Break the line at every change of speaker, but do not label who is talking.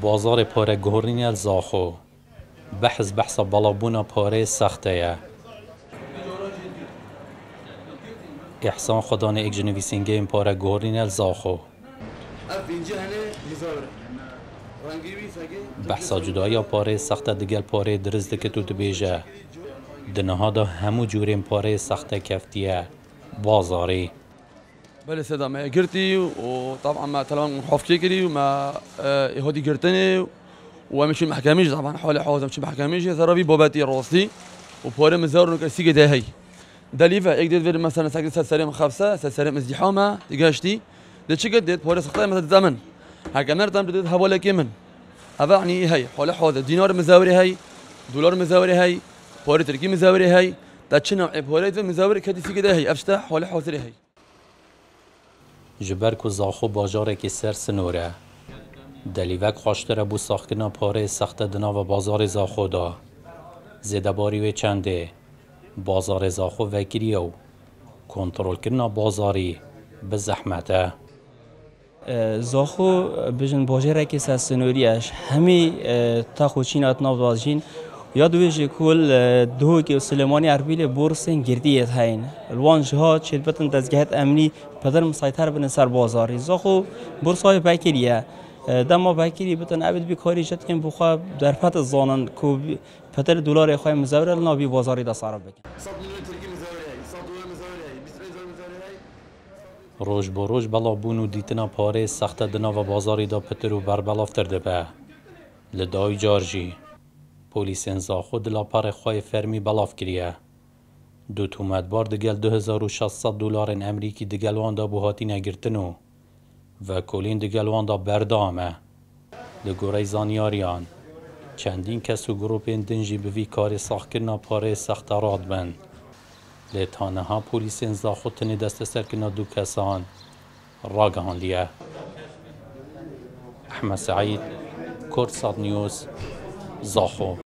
بازار پاره گهرین زاخو بحث بالابونا پاره سخته. احسان خدانه ایک جنویسینگه این پاره گهرین زاخو بحثا جدایی پاره سخته دیگل پاره درزده که تو بیجه دنها دا همو جورین پاره سخته کفتیه بازاری.
بله صدا ما قرتي وطبعا ما تلون حفكي كري وما هودي قرتني ومشي محكميش طبعا حوالي حوزه مشي محكميش ثربي بوباتي راسي وبوري مزار كسيجه ده هي دليفا يقدر مثلا ساكن سلام خمسه سلام ازدحامه تجاشتي ده شي قدت بوري سخطه مثلا زمن هكا نردم بدت حواله كمن ابعني هي حوالي حوزه دينار مزاوري هي دولار مزاوري هي بوري تركي مزاوري هي تاتشنا بوري مزاوري كدي سيجه ده هي افتح حوالي حوزه هي
جبر کو زاخو بازاره که سر سنوره دلیوک خواشتره بو ساختنا پاره سخت دنا و بازار زاخو دا زیده باری و چنده بازار زاخو وکریو کنترل کرنا بازاری به زحمته
زاخو بجن باجره که سر سنوریش همی تا خوچینات نوازجین یاد ویژه کل دو که سلیمانی اربیل بورسن گردیت هین الوانج ها چلبتن دزگهت امنی پدر مسایتر بن سر بازاری زاخو بورسای بکریه دما بکری بتن عبد بیکاری جت کن بخوا در پت زانن کو پدر دلار خوای مزور نابی بازاری دا صرف بکن
روز با روز بلا بونو دیتنا پاره سخت دنا و بازاری دا پتر و بربلافتر دبه لدای جارجی پولیسین زاخو دلا پاره خواه فرمی بلاف کریه دو تومت بار دگل 2600 دلار امریکی دگل وان دا بوهاتی نگرتنو و کلین دگل وان دا بردامه لگوره زانیاریان چندین کس و گروپین دنجی بوی کاری ساخت کرنا پاره سخت راد بند لیتانه ها پولیسین زاخو تنی دست سر کرنا دو کسان راگهان لیه. احمد سعید، کورسات نیوز، زاخو.